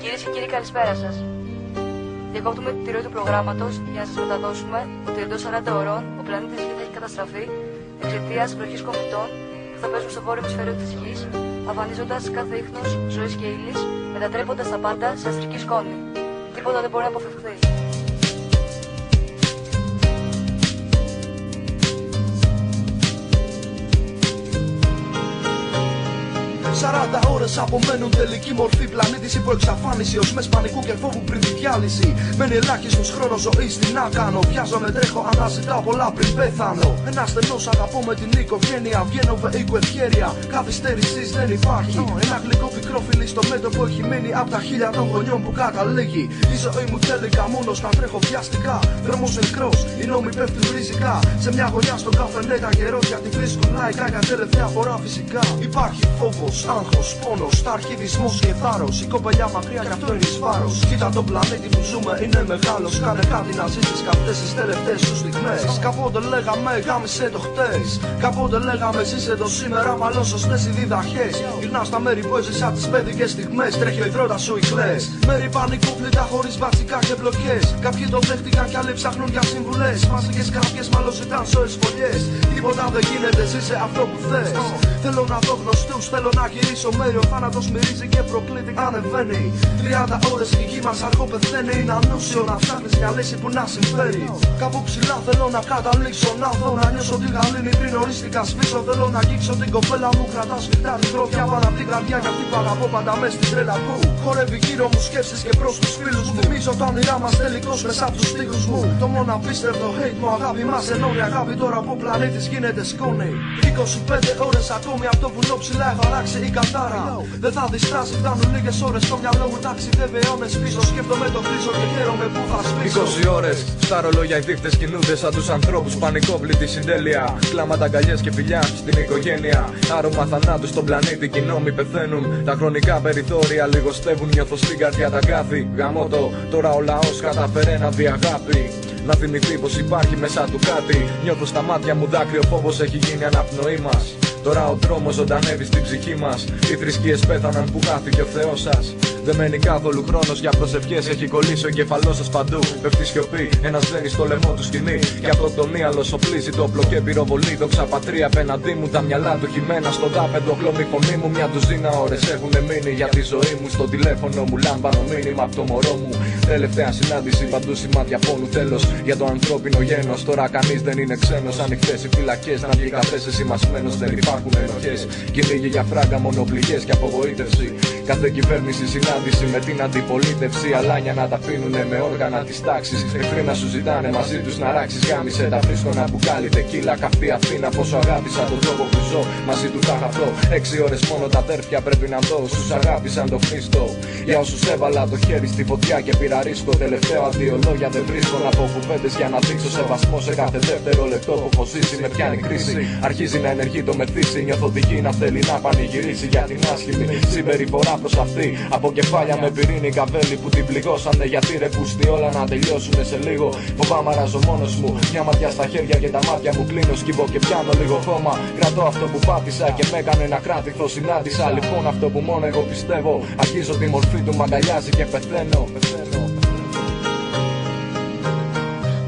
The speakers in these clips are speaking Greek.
Κυρίες και κύριοι, καλησπέρα σας. Διακόπτουμε τη ροή του προγράμματος για να σας μεταδώσουμε ότι εντός 40 ώρων ο πλανήτης Γη θα έχει καταστραφεί εξαιτίας βροχής κομετών που θα παίζουν στο βόρειο ημισφαίριο της Γης, αφανίζοντας κάθε ίχνος ζωής και ύλης, μετατρέποντας τα πάντα σε αστρική σκόνη. Τίποτα δεν μπορεί να αποφευχθεί. 40 ώρες απομένουν τελική μορφή. Πλανήτης υποεξαφάνιση, οσμές πανικού και φόβου πριν τη διάλυση. Μένει ελάχιστος χρόνος ζωής, τι να κάνω. Βιάζομαι, τρέχω, αναζητάω πολλά πριν πέθανω. Ένα στενός αγαπώ με την οικογένεια. Βγαίνω βεϊκού ευχέρεια. Καθυστέρησης δεν υπάρχει. Ένα γλυκό πικρό φιλί στο μέτωπο έχει μείνει από τα χίλια των γονιών που καταλήγει. Η ζωή μου θέλει καμούνος να τρέχω βιαστικά. Δρόμος νεκρός, οι νόμοι πέφτουν ριζικά. Σε μια γωνιά στον καφενέ τα γερόντια τη βρίσκουν λαϊκά για τελευταία φορά φυσικά. Υπάρχει φόβος, άγχος, πόνος, αρχιδισμός και θάρρος. Η κοπελιά μακριά κι αυτό είναι εις βάρος. Κοίτα τον πλανήτη που ζούμε είναι μεγάλος. Κάνε κάτι να ζήσεις αυτές τις τελευταίες σου στιγμές. Κάποτε λέγαμε γάμισε το χτες. Κάποτε λέγαμε ζήσε το σήμερα. Μάλλον σωστές οι διδαχές. Γυρνάω στα μέρη που έζησα τις παιδικές στιγμές. Τρέχει ο υδρότας σου οι κλαις. Μέρη πανικόπλητα χωρίς μπατσικά και μπλοκές. Κάποιοι το δέχτηκαν κι άλλοι ψάχνουν για συμβουλές. Μαζικές καρδιές μάλλον ζητάν σοές φωλιές. Τίποτα δεν γίνεται, ζήσε αυτό που θες. Θέλω να δω γνωστούς, θέλω να γυρίσω μέρη. Ο θάνατος μυρίζει και προκλήτη ανεβαίνει. 30 ώρες η γη μας αργό πεθαίνει. Είναι ανούσιο να ψάχνεις μια λύση που να συμφέρει. Κάπου ψηλά θέλω να καταλήξω. Να δω να νιώσω τη γαλήνη πριν ορίστηκα σβήσω. Θέλω να αγγίξω την κοπέλα μου, κρατά σφιχτά την τροφιά πάνω απ' την καρδιά. Κι αυτή που αγαπώ πάντα μες στην τρέλα που χορεύει γύρω μου σκέψεις και προς τους φίλους μου. Θυμίζω τα όνειρά μας τελικώς μέσα από τους στίχους μου. Το μόνο απίστευτο hate μου αγάπη μας ενώνει. Αγάπη τώρα που ο πλανήτης γίνεται σκόνη. 25 ώρες ακόμη από το βουνό ψηλά έχω αλλάξει η κατάρα. Δεν θα διστάσει, φτάνουν λίγες ώρες στο μυαλό μου ταξιδεύει αιώνες πίσω. Σκέφτομαι το κρίζο και χαίρομαι που θα σβήσω. 20 ώρες, στα ρολόγια οι δείχτες κινούνται σαν τους ανθρώπους. Πανικόβλητη συντέλεια, κλάματα, αγκαλιές και φιλιά στην οικογένεια. Άρωμα θανάτου στον πλανήτη, κι οι νόμοι πεθαίνουν. Τα χρονικά περιθώρια λιγοστεύουν, νιώθω στην καρδιά τα γκάθη. Γαμώτο, τώρα ο λαός καταφέρε να δει αγάπη. Να θυμηθεί πως υπάρχει μέσα του κάτι. Νιώθω στα μάτια μου δάκρυο, φόβος έχει γίνει αναπνοή μας. Τώρα ο δρόμος ζωντανεύει στην ψυχή μας. Οι θρησκείες πέθαναν που χάθηκε ο Θεός σας. Δεν μένει καθόλου χρόνος για προσευχές. Έχει κολλήσει ο εγκεφαλός σας παντού. Πέφτει σιωπή, ένας δένει στο λαιμό του σκηνή. Και αυτοκτονία αλλοσοπλίζει το όπλο και πυροβολεί. Δόξα πατρία απέναντί μου, τα μυαλά του χυμένα στο δάπεδο. Κλωμή φωνή μου, μια ντουζίνα ώρες έχουν μείνει για τη ζωή μου. Στο τηλέφωνο μου λάμπανο μήνυμα από το μωρό μου. Τελευταία συνάντηση, παντού σημάδια πόνου. Τέλος για το ανθρώπινο γένος. Τώρα κανείς δεν είναι ξένος. Ανοιχτές οι φυλακές, να βγει καθές σημασμένος. Δεν υπάρχουν ενοχές. Κυνήγοι για φράγκα, μονοπληγές και απογοήτευση. Κάθε κυβέρνηση συνάντηση με την αντιπολίτευση. Αλάνια να τα αφήνουνε με όργανα της τάξης. Εχθροί να σου ζητάνε μαζί τους να ράξεις. Γάμισε τα βρίσκω να μπουκάλι τεκίλα. Καυτή Αθήνα, πόσο αγάπησα τον τρόπο που ζω. Μαζί του θα χαθώ. 6 ώρες μόνο τα αδέρφια πρέπει να δω. Όσους αγάπησαν τον Χριστό. Για όσους έβαλα το χέρι στη φωτιά και πήρα ρίσκο. Τελευταίο αντίο λόγια δεν βρίσκω. Να πω κουβέντες για να δείξω σεβασμό σε κάθε δεύτερο λεπτό που έχω ζήσει. Με πιάνει κρίση. Αρχίζει να ενεργεί το μεθύσι. Νιώθω τη γη να θέλει να πανηγυρίσει για την άσχημη συμπεριφορά προς αυτή. Από κεφάλια με πυρήνη καβέλη που την πληγώσανε. Γιατί ρε πούστη όλα να τελειώσουνε σε λίγο. Φοβάμαι αράζω μόνος μου. Μια ματιά στα χέρια και τα μάτια μου κλείνω. Σκύβω και πιάνω λίγο χώμα. Κρατώ αυτό που πάτησα και με έκανε να κράτηθω. Συνάντησα λοιπόν αυτό που μόνο εγώ πιστεύω. Αρχίζω τη μορφή του, μ' αγκαλιάζει και πεθαίνω.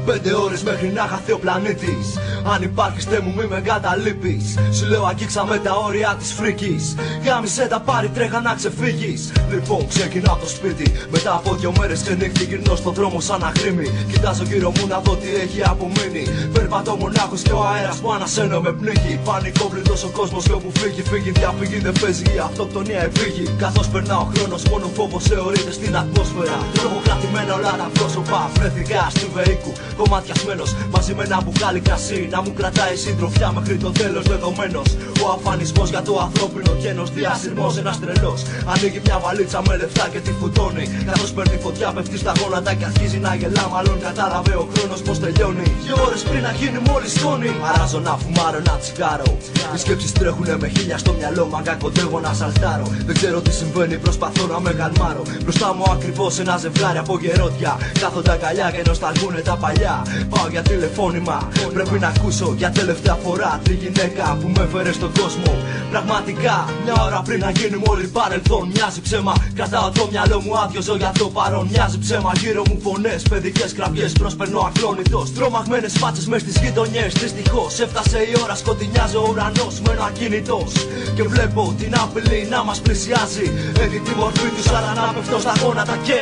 5 ώρες μέχρι να χαθεί ο πλανήτης. Αν υπάρχεις τε μου μη με εγκαταλείπεις. Σου λέω αγγίξαμε τα όρια της φρίκης. Γάμισε τα πάρει τρέχα να ξεφύγεις. Λοιπόν ξεκινάω από το σπίτι. Μετά από 2 μέρες και νύχτη γυρνώ στον δρόμο σαν αγρίμη. Κοιτάζω γύρω μου να δω τι έχει απομείνει. Περπατώ μονάχος και ο αέρας που ανασένω με πνίγει. Πανικόβλητος ο κόσμος και όπου φύγει διαφύγει δεν παίζει. Η αυτοκτονία επίγει. Καθώς περνά ο χρόνος μόνο φόβος θεωρείται στην ατμόσφαιρα. Τρομοκρατημένα όλα τα πρόσωπα. Βρέθηκα στη Βεϊκού κομματιασμένος μαζί με ένα μπουκάλι κρασί. Να μου κρατάει συντροφιά μέχρι το τέλος δεδομένος. Ο αφανισμός για το ανθρώπινο γένος. Διασυρμός ένας τρελός. Ανοίγει μια βαλίτσα με λεφτά και τη φουτώνει. Καθώς παίρνει φωτιά πέφτει στα γόνατα και αρχίζει να γελά. Μάλλον κατάλαβε ο χρόνος πως τελειώνει. 2 ώρες πριν να γίνει μόλις σκόνη. Αράζω να φουμάρω ένα τσιγάρο. Οι σκέψεις τρέχουνε με χίλια στο μυαλό. Μαγκά κοντεύω να σαλτάρω. Δεν ξέρω τι συμβαίνει, προσπαθώ να με γαλμάρω. Μπροστά μου ακριβώς ένα ζευγάρι από γερόντια. Κάθονται αγκαλιά και νοσταλγούνε τα παλιά. δουλειά, πάω για τηλεφώνημα. Πρέπει να ακούσω για τελευταία φορά τη γυναίκα που με έφερε στον κόσμο. Πραγματικά, μια ώρα πριν να γίνουμε όλοι παρελθόν. Μοιάζει ψέμα, κρατάω το μυαλό μου άδειο, ζω για το παρόν. Μοιάζει ψέμα, γύρω μου φωνές, παιδικές κραυγές. Προσπερνώ ακλόνητος, τρομαγμένες φάτσες μες στις γειτονιές. Δυστυχώς έφτασε η ώρα, σκοτεινιάζει ο ουρανός. Μένω ακίνητος και βλέπω την απειλή να μας πλησιάζει. Έχει τη μορφή του σαν να πέφτω στα γόνατα και